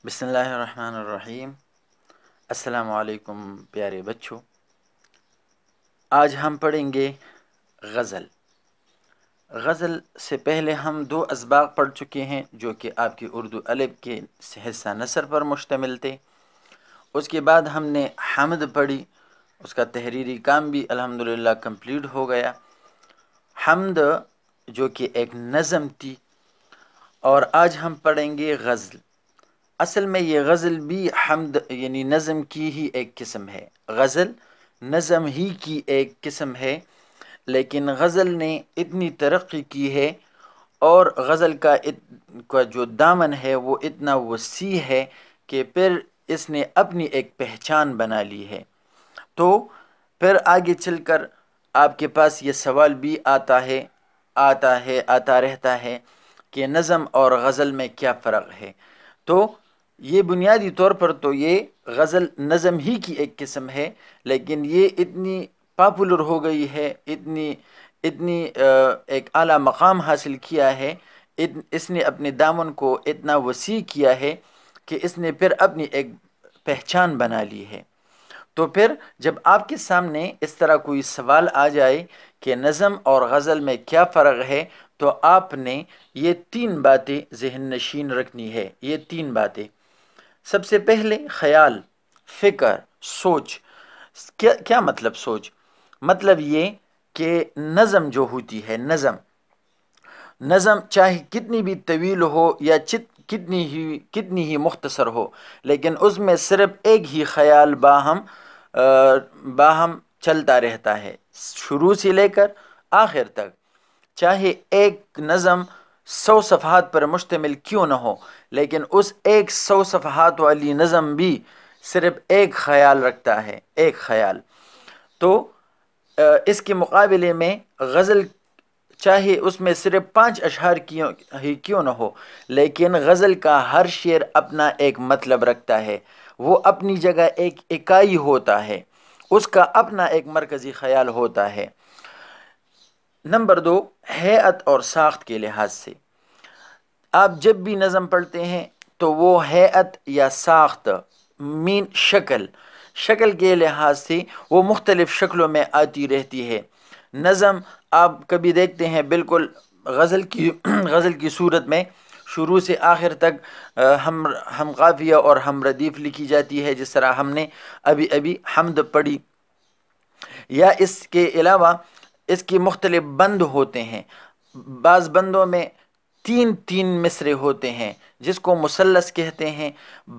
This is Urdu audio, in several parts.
بسم اللہ الرحمن الرحیم۔ السلام علیکم پیارے بچوں، آج ہم پڑھیں گے غزل۔ غزل سے پہلے ہم دو اسباق پڑھ چکے ہیں جو کہ آپ کی اردو الف کے حصہ نثر پر مشتمل تھے۔ اس کے بعد ہم نے حمد پڑھی، اس کا تحریری کام بھی الحمدللہ کمپلیٹ ہو گیا۔ حمد جو کہ ایک نظم تھی، اور آج ہم پڑھیں گے غزل۔ اصل میں یہ غزل بھی حمد یعنی نظم کی ہی ایک قسم ہے۔ غزل نظم ہی کی ایک قسم ہے، لیکن غزل نے اتنی ترقی کی ہے اور غزل کا جو دامن ہے وہ اتنا وسیع ہے کہ پھر اس نے اپنی ایک پہچان بنا لی ہے۔ تو پھر آگے چل کر آپ کے پاس یہ سوال بھی آتا رہتا ہے کہ نظم اور غزل میں کیا فرق ہے۔ تو یہ بنیادی طور پر تو یہ غزل نظم ہی کی ایک قسم ہے، لیکن یہ اتنی پاپولر ہو گئی ہے، اتنی ایک اعلیٰ مقام حاصل کیا ہے، اس نے اپنے دامن کو اتنا وسیع کیا ہے کہ اس نے پھر اپنی ایک پہچان بنا لی ہے۔ تو پھر جب آپ کے سامنے اس طرح کوئی سوال آ جائے کہ نظم اور غزل میں کیا فرق ہے، تو آپ نے یہ تین باتیں ذہن نشین رکھنی ہے۔ یہ تین باتیں، سب سے پہلے خیال، فکر، سوچ۔ کیا مطلب سوچ؟ مطلب یہ کہ نظم جو ہوتی ہے، نظم چاہے کتنی بھی طویل ہو یا کتنی ہی مختصر ہو، لیکن اس میں صرف ایک ہی خیال باہم چلتا رہتا ہے شروع سے لے کر آخر تک۔ چاہے ایک نظم 100 صفحات پر مشتمل کیوں نہ ہو، لیکن اس 100 صفحات والی نظم بھی صرف ایک خیال رکھتا ہے، ایک خیال۔ تو اس کے مقابلے میں غزل چاہے اس میں صرف 5 اشعار ہی کیوں نہ ہو، لیکن غزل کا ہر شعر اپنا ایک مطلب رکھتا ہے، وہ اپنی جگہ ایک اکائی ہوتا ہے، اس کا اپنا ایک مرکزی خیال ہوتا ہے۔ نمبر 2، ہیئت اور ساخت کے لحاظ سے آپ جب بھی نظم پڑھتے ہیں تو وہ ہیئت یا ساخت شکل کے لحاظ سے وہ مختلف شکلوں میں آتی رہتی ہے۔ نظم آپ کبھی دیکھتے ہیں بالکل غزل کی صورت میں شروع سے آخر تک ہم قافیہ اور ہم ردیف لکھی جاتی ہے، جس طرح ہم نے ابھی حمد پڑھی، یا اس کے علاوہ اس کے مختلف بند ہوتے ہیں۔ بعض بندوں میں 3 مصرے ہوتے ہیں جس کو مثلث کہتے ہیں،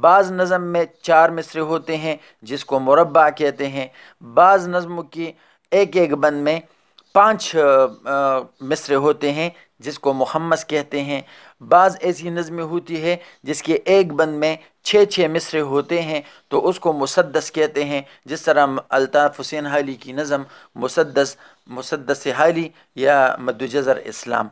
بعض نظم میں 4 مصرے ہوتے ہیں جس کو مربع کہتے ہیں، بعض نظموں کی ایک بند میں 5 مصرے ہوتے ہیں جس کو مخمس کہتے ہیں، بعض ایسی نظمیں ہوتی ہے جس کے ایک بند میں 6 مصرے ہوتے ہیں تو اس کو مسدس کہتے ہیں، جس طرح الطاف حسین حالی کی نظم مسدس حالی یا مد جزر اسلام۔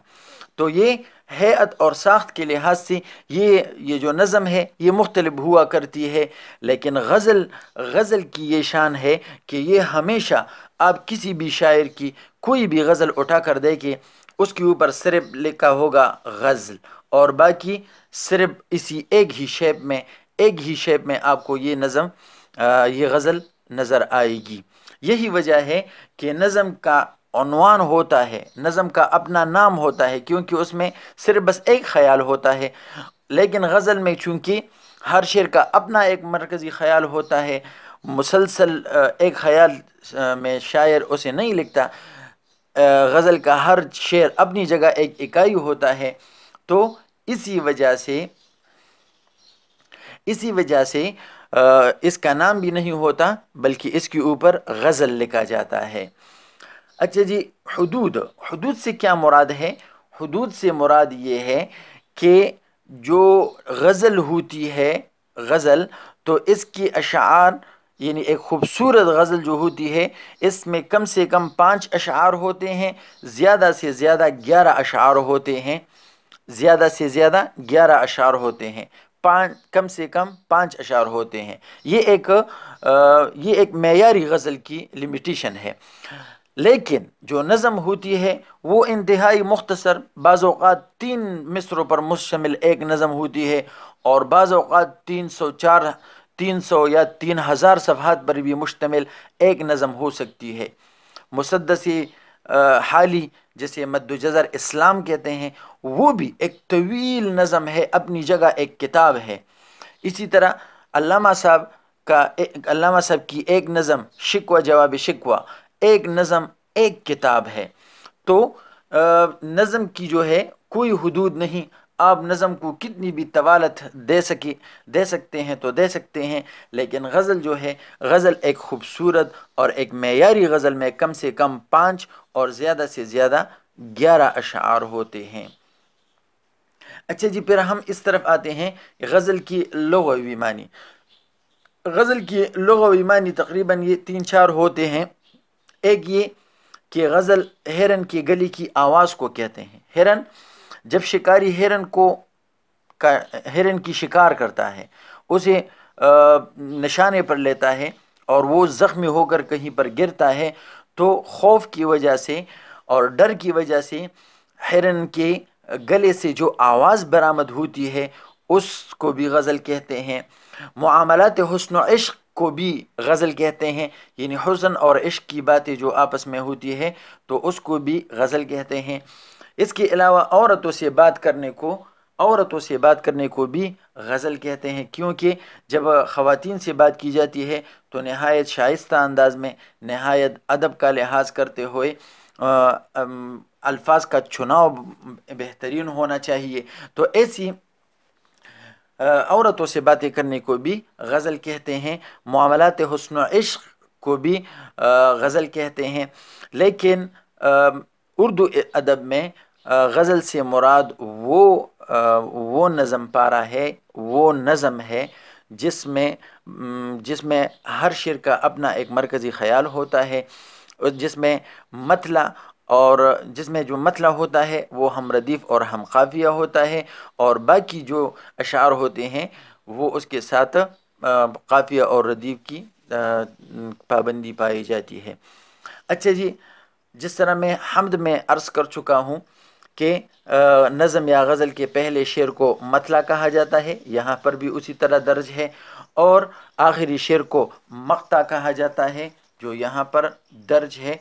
تو یہ ہیئت اور ساخت کے لحاظ سے یہ جو نظم ہے یہ مختلف ہوا کرتی ہے، لیکن غزل کی یہ شان ہے کہ یہ ہمیشہ آپ کسی بھی شاعر کی کوئی بھی غزل اٹھا کر دیکھیں، اس کے اوپر صرف لکھا ہوگا غزل، اور باقی صرف اسی ایک ہی شیپ میں آپ کو یہ غزل نظر آئے گی۔ یہی وجہ ہے کہ نظم کا عنوان ہوتا ہے، نظم کا اپنا نام ہوتا ہے، کیونکہ اس میں صرف بس ایک خیال ہوتا ہے، لیکن غزل میں چونکہ ہر شعر کا اپنا ایک مرکزی خیال ہوتا ہے، مسلسل ایک خیال میں شاعر اسے نہیں لکھتا، غزل کا ہر شعر اپنی جگہ ایک اکائی ہوتا ہے، تو اسی وجہ سے اس کا نام بھی نہیں ہوتا بلکہ اس کے اوپر غزل لکھا جاتا ہے۔ اچھا جی، حدود سے کیا مراد ہے؟ حدود سے مراد یہ ہے کہ جو غزل ہوتی ہے، تو اس کی اشعار یعنی ایک خوبصورت غزل جو ہوتی ہے اس میں کم سے کم 5 اشعار ہوتے ہیں، زیادہ سے زیادہ 11 اشعار ہوتے ہیں، کم سے کم 5 اشعار ہوتے ہیں۔ یہ ایک معیاری غزل کی لمیٹیشن ہے۔ لیکن جو نظم ہوتی ہے وہ انتہائی مختصر، بعض اوقات 3 مصروں پر مشتمل ایک نظم ہوتی ہے، اور بعض اوقات 300 یا 3000 صفحات پر بھی مشتمل ایک نظم ہو سکتی ہے۔ مسدسی حالی جسے مد و جزر اسلام کہتے ہیں، وہ بھی ایک طویل نظم ہے، اپنی جگہ ایک کتاب ہے۔ اسی طرح علامہ صاحب کی ایک نظم شکوہ جواب شکوہ، ایک نظم ایک کتاب ہے۔ تو نظم کی جو ہے کوئی حدود نہیں، آپ نظم کو کتنی بھی طوالت دے سکتے ہیں تو دے سکتے ہیں، لیکن غزل جو ہے، غزل ایک خوبصورت اور ایک معیاری غزل میں کم سے کم 5 اور زیادہ سے زیادہ 11 اشعار ہوتے ہیں۔ اچھا جی، پھر ہم اس طرف آتے ہیں غزل کی لغوی معنی۔ غزل کی لغوی معنی تقریباً یہ 3-4 ہوتے ہیں۔ ایک یہ کہ غزل ہرن کی گلی کی آواز کو کہتے ہیں۔ ہرن جب شکاری ہرن کی شکار کرتا ہے، اسے نشانے پر لیتا ہے اور وہ زخمی ہو کر کہیں پر گرتا ہے، تو خوف کی وجہ سے اور ڈر کی وجہ سے ہرن کے گلے سے جو آواز برآمد ہوتی ہے اس کو بھی غزل کہتے ہیں۔ معاملات حسن و عشق کو بھی غزل کہتے ہیں، یعنی حسن اور عشق کی باتیں جو آپس میں ہوتی ہے تو اس کو بھی غزل کہتے ہیں۔ اس کے علاوہ عورتوں سے بات کرنے کو بھی غزل کہتے ہیں، کیونکہ جب خواتین سے بات کی جاتی ہے تو نہایت شائستہ انداز میں، نہایت ادب کا لحاظ کرتے ہوئے الفاظ کا چناؤ بہترین ہونا چاہیے، تو ایسی عورتوں سے باتیں کرنے کو بھی غزل کہتے ہیں۔ معاملات حسن و عشق کو بھی غزل کہتے ہیں۔ لیکن اردو ادب میں غزل سے مراد وہ نظم پارہ ہے، وہ نظم ہے جس میں ہر شعر کا اپنا ایک مرکزی خیال ہوتا ہے، جس میں جو مطلع ہوتا ہے وہ ہم ردیف اور ہم قافیہ ہوتا ہے، اور باقی جو اشعار ہوتے ہیں وہ اس کے ساتھ قافیہ اور ردیف کی پابندی پائی جاتی ہے۔ اچھا جی، جس طرح میں حمد میں عرض کر چکا ہوں کہ نظم یا غزل کے پہلے شعر کو مطلع کہا جاتا ہے، یہاں پر بھی اسی طرح درج ہے، اور آخری شعر کو مقطع کہا جاتا ہے جو یہاں پر درج ہے۔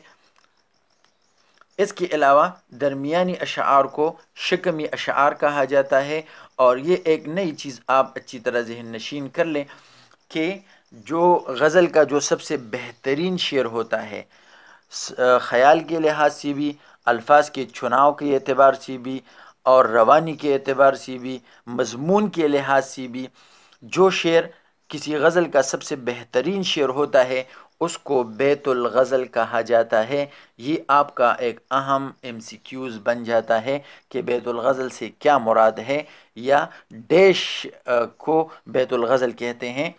اس کے علاوہ درمیانی اشعار کو شکمی اشعار کہا جاتا ہے، اور یہ ایک نئی چیز آپ اچھی طرح ذہن نشین کر لیں کہ جو غزل کا جو سب سے بہترین شعر ہوتا ہے، خیال کے لحاظ سے بھی، الفاظ کے چناؤ کے اعتبار سے بھی، اور روانی کے اعتبار سے بھی، مضمون کے لحاظ سے بھی، جو شعر کسی غزل کا سب سے بہترین شعر ہوتا ہے اس کو بیت الغزل کہا جاتا ہے۔ یہ آپ کا ایک اہم MCQs بن جاتا ہے کہ بیت الغزل سے کیا مراد ہے، یا ڈیش کو بیت الغزل کہتے ہیں،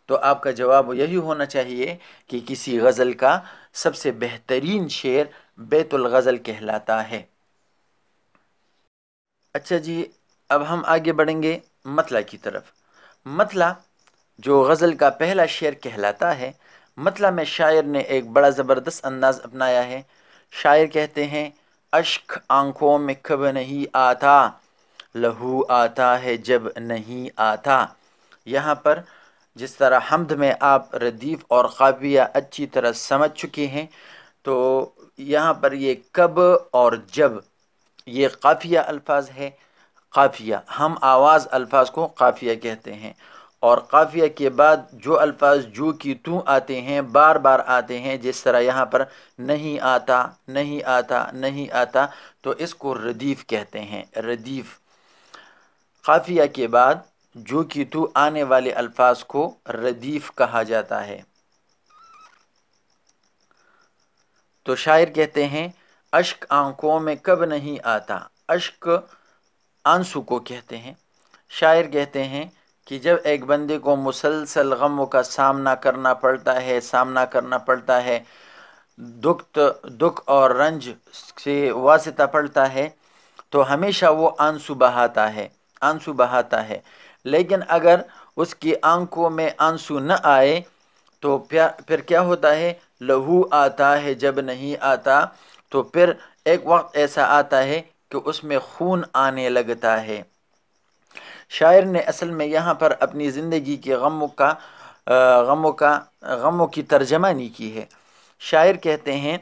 تو آپ کا جواب یہی ہونا چاہیے کہ کسی غزل کا سب سے بہترین شعر بیت الغزل کہلاتا ہے۔ اچھا جی، اب ہم آگے بڑھیں گے مطلع کی طرف۔ مطلع جو غزل کا پہلا شعر کہلاتا ہے، مطلع میں شاعر نے ایک بڑا زبردست انداز اپنایا ہے۔ شاعر کہتے ہیں، اشک آنکھوں میں کب نہیں آتا، لہو آتا ہے جب نہیں آتا۔ یہاں پر جس طرح حمد میں آپ ردیف اور قافیہ اچھی طرح سمجھ چکے ہیں، تو یہاں پر یہ کب اور جب، یہ قافیہ الفاظ ہے۔ قافیہ، ہم آواز الفاظ کو قافیہ کہتے ہیں، اور قافیہ کے بعد جو الفاظ جو کی تو آتے ہیں، بار بار آتے ہیں، جس طرح یہاں پر نہیں آتا، نہیں آتا، نہیں آتا، تو اس کو ردیف کہتے ہیں۔ ردیف قافیہ کے بعد جو کی تو آنے والے الفاظ کو ردیف کہا جاتا ہے۔ تو شاعر کہتے ہیں، اشک آنکھوں میں کب نہیں آتا۔ اشک آنسو کو کہتے ہیں۔ شاعر کہتے ہیں کہ جب ایک بندے کو مسلسل غموں کا سامنا کرنا پڑتا ہے، دکھ اور رنج سے واسطہ پڑتا ہے، تو ہمیشہ وہ آنسو بہاتا ہے، لیکن اگر اس کی آنکھوں میں آنسو نہ آئے تو پھر کیا ہوتا ہے؟ لہو آتا ہے جب نہیں آتا، تو پھر ایک وقت ایسا آتا ہے کہ اس میں خون آنے لگتا ہے۔ شاعر نے اصل میں یہاں پر اپنی زندگی کے غموں کی ترجمانی کی ہے۔ شاعر کہتے ہیں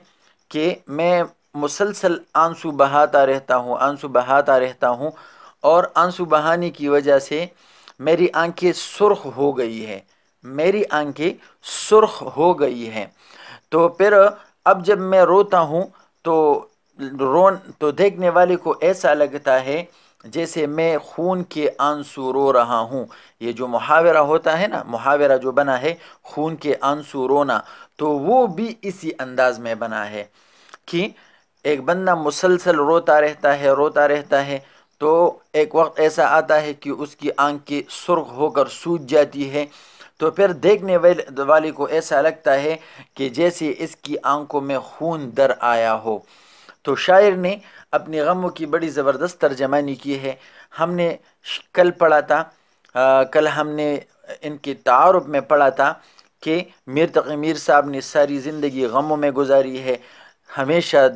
کہ میں مسلسل آنسو بہاتا رہتا ہوں، اور آنسو بہانے کی وجہ سے میری آنکھیں سرخ ہو گئی ہے، تو پھر اب جب میں روتا ہوں تو تو دیکھنے والے کو ایسا لگتا ہے جیسے میں خون کے آنسو رو رہا ہوں۔ یہ جو محاورہ ہوتا ہے نا، محاورہ جو بنا ہے خون کے آنسو رونا، تو وہ بھی اسی انداز میں بنا ہے کہ ایک بندہ مسلسل روتا رہتا ہے تو ایک وقت ایسا آتا ہے کہ اس کی آنکھیں سرخ ہو کر سوج جاتی ہے، تو پھر دیکھنے والے کو ایسا لگتا ہے کہ جیسے اس کی آنکھوں میں خون در آیا ہو۔ تو شاعر نے اپنے غموں کی بڑی زبردست ترجمانی کی ہے۔ ہم نے کل پڑھا تھا، کل ہم نے ان کے تعارف میں پڑھا تھا کہ میر تقی میر صاحب نے ساری زندگی غموں میں گزاری ہے، ہمیشہ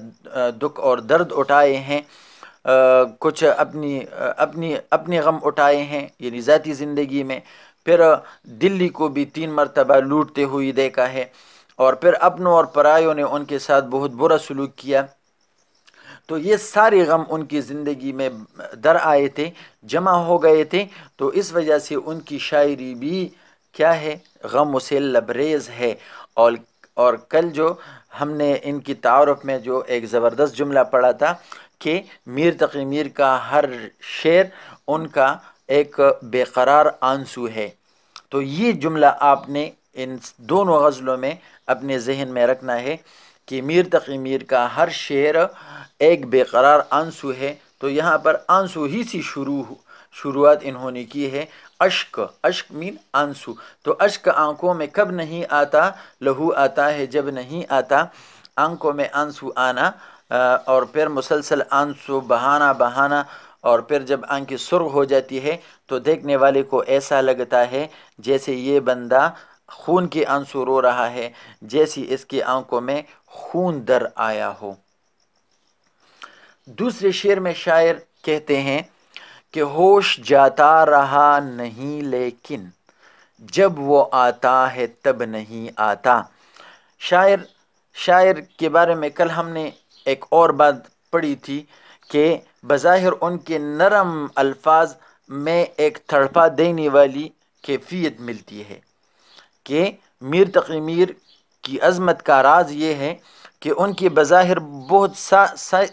دکھ اور درد اٹھائے ہیں، کچھ اپنی غم اٹھائے ہیں یعنی ذاتی زندگی میں، پھر دلی کو بھی 3 مرتبہ لوٹتے ہوئی دیکھا ہے، اور پھر اپنوں اور پرایوں نے ان کے ساتھ بہت برا سلوک کیا۔ تو یہ سارے غم ان کی زندگی میں در آئے تھے، جمع ہو گئے تھے، تو اس وجہ سے ان کی شاعری بھی کیا ہے، غم سے لبریز ہے۔ اور کل جو ہم نے ان کی تعارف میں جو ایک زبردست جملہ پڑھا تھا کہ میر تقی میر کا ہر شعر ان کا ایک بے قرار آنسو ہے، تو یہ جملہ آپ نے ان دونوں غزلوں میں اپنے ذہن میں رکھنا ہے کہ میر تقی میر کا ہر شعر ایک بے قرار آنسو ہے۔ تو یہاں پر آنسو ہی سی شروعات انہوں نے کی ہے۔ اشک مین آنسو، تو اشک آنکھوں میں کب نہیں آتا، لہو آتا ہے جب نہیں آتا، آنکھوں میں آنسو آنا، اور پھر مسلسل آنسو بہانا، اور پھر جب آنکھیں سرخ ہو جاتی ہے تو دیکھنے والے کو ایسا لگتا ہے جیسے یہ بندہ خون کے آنسو رو رہا ہے، جیسی اس کی آنکھوں میں خون در آیا ہو۔ دوسرے شعر میں شاعر کہتے ہیں کہ ہوش جاتا رہا نہیں لیکن جب وہ آتا ہے تب نہیں آتا۔ شاعر کے بارے میں کل ہم نے ایک اور بات پڑھی تھی کہ بظاہر ان کے نرم الفاظ میں ایک تڑپا دینے والی کیفیت ملتی ہے، کہ میر تقی میر کی عظمت کا راز یہ ہے کہ ان کے بظاہر بہت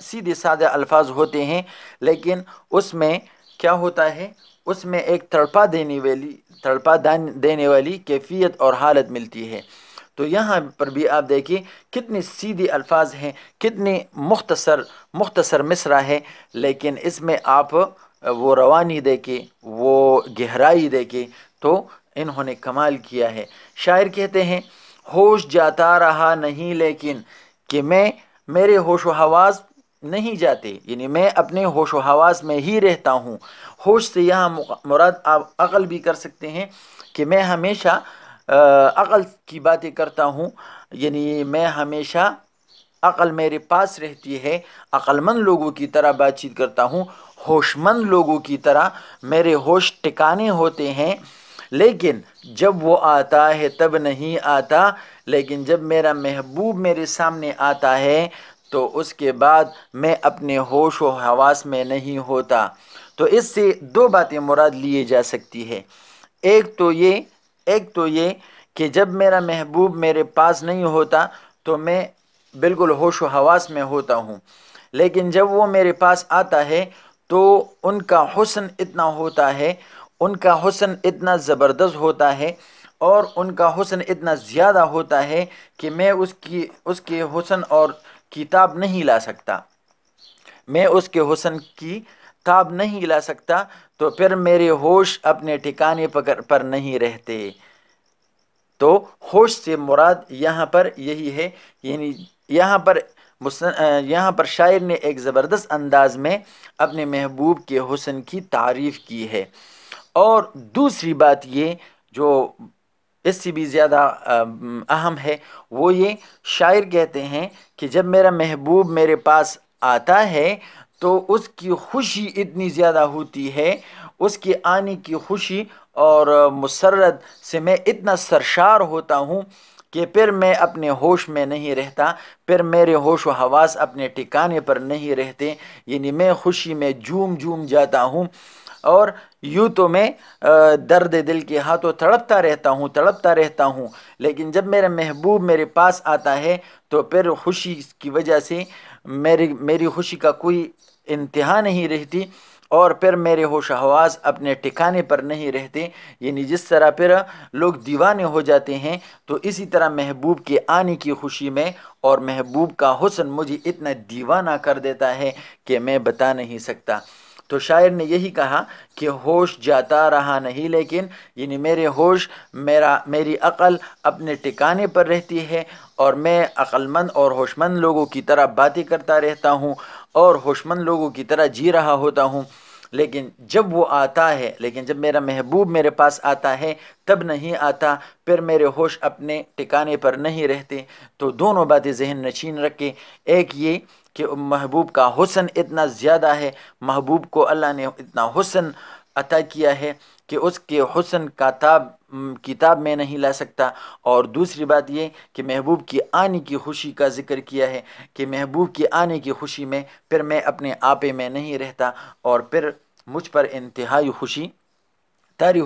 سیدھے سادہ الفاظ ہوتے ہیں، لیکن اس میں کیا ہوتا ہے، اس میں ایک تڑپا دینے والی کیفیت اور حالت ملتی ہے۔ تو یہاں پر بھی آپ دیکھیں کتنے سیدھے الفاظ ہیں، کتنے مختصر مصرع ہے، لیکن اس میں آپ وہ روانی دیکھیں، وہ گہرائی دیکھیں، تو انہوں نے کمال کیا ہے۔ شاعر کہتے ہیں ہوش جاتا رہا نہیں لیکن، کہ میرے ہوش و حواس نہیں جاتے، یعنی میں اپنے ہوش و حواس میں ہی رہتا ہوں۔ ہوش سے یہاں مراد آپ عقل بھی کر سکتے ہیں، کہ میں ہمیشہ عقل کی باتیں کرتا ہوں، یعنی میں ہمیشہ عقل میرے پاس رہتی ہے، عقل مند لوگوں کی طرح بات چیت کرتا ہوں، ہوش مند لوگوں کی طرح میرے ہوش ٹکانے ہوتے ہیں، لیکن جب وہ آتا ہے تب نہیں آتا، لیکن جب میرا محبوب میرے سامنے آتا ہے تو اس کے بعد میں اپنے ہوش و حواس میں نہیں ہوتا۔ تو اس سے 2 باتیں مراد لیے جا سکتی ہے۔ ایک تو یہ کہ جب میرا محبوب میرے پاس نہیں ہوتا تو میں بالکل ہوش و حواس میں ہوتا ہوں، لیکن جب وہ میرے پاس آتا ہے تو ان کا حسن اتنا ہوتا ہے، ان کا حسن اتنا زبردست ہوتا ہے، اور ان کا حسن اتنا زیادہ ہوتا ہے کہ میں اس کے حسن اور کی تاب نہیں لا سکتا، تو پھر میرے ہوش اپنے ٹھکانے پر نہیں رہتے۔ تو ہوش سے مراد یہاں پر یہی ہے، یعنی یہاں پر شاعر نے ایک زبردست انداز میں اپنے محبوب کے حسن کی تعریف کی ہے۔ اور دوسری بات یہ جو اس سے بھی زیادہ اہم ہے، وہ یہ شاعر کہتے ہیں کہ جب میرا محبوب میرے پاس آتا ہے تو اس کی خوشی اتنی زیادہ ہوتی ہے، اس کے آنے کی خوشی اور مسرت سے میں اتنا سرشار ہوتا ہوں کہ پھر میں اپنے ہوش میں نہیں رہتا، پھر میرے ہوش و حواس اپنے ٹھکانے پر نہیں رہتے، یعنی میں خوشی میں جھوم جھوم جاتا ہوں، اور یوں تو میں درد دل کے ہاتھوں تڑپتا رہتا ہوں، لیکن جب میرا محبوب میرے پاس آتا ہے تو پھر خوشی کی وجہ سے میری خوشی کا کوئی انتہا نہیں رہتی، اور پھر میرے ہوش و حواس اپنے ٹھکانے پر نہیں رہتے، یعنی جس طرح پھر لوگ دیوانے ہو جاتے ہیں، تو اسی طرح محبوب کے آنے کی خوشی میں اور محبوب کا حسن مجھے اتنا دیوانہ کر دیتا ہے کہ میں بتا نہیں سکتا۔ تو شاعر نے یہی کہا کہ ہوش جاتا رہا نہیں لیکن، یعنی میرے ہوش میری عقل اپنے ٹھکانے پر رہتی ہے، اور میں عقل مند اور ہوش مند لوگوں کی طرح باتیں کرتا رہتا ہوں اور ہوش مند لوگوں کی طرح جی رہا ہوتا ہوں، لیکن جب وہ آتا ہے، لیکن جب میرا محبوب میرے پاس آتا ہے تب نہیں آتا، پھر میرے ہوش اپنے ٹھکانے پر نہیں رہتے۔ تو دونوں باتیں ذہن نشین رکھے، ایک یہ کہ محبوب کا حسن اتنا زیادہ ہے، محبوب کو اللہ نے اتنا حسن عطا کیا ہے کہ اس کے حسن کا تاب کتاب میں نہیں لا سکتا، اور دوسری بات یہ کہ محبوب کی آنے کی خوشی کا ذکر کیا ہے کہ محبوب کی آنے کی خوشی میں پھر میں اپنے آپے میں نہیں رہتا، اور پھر مجھ پر انتہائی خوشی طاری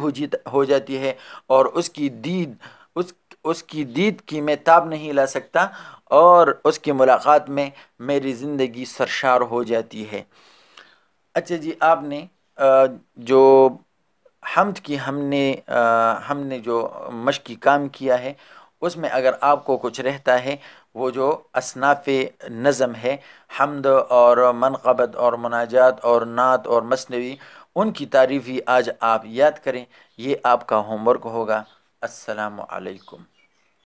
ہو جاتی ہے، اور اس کی دید کی میں تاب نہیں لا سکتا، اور اس کی ملاقات میں میری زندگی سرشار ہو جاتی ہے۔ اچھا جی، آپ نے جو حمد کی ہم نے جو مشقی کام کیا ہے، اس میں اگر آپ کو کچھ رہتا ہے، وہ جو اصناف نظم ہے، حمد اور منقبت اور مناجات اور نعت اور مثنوی، ان کی تعریفی آج آپ یاد کریں، یہ آپ کا ہوم ورک ہوگا۔ السلام علیکم۔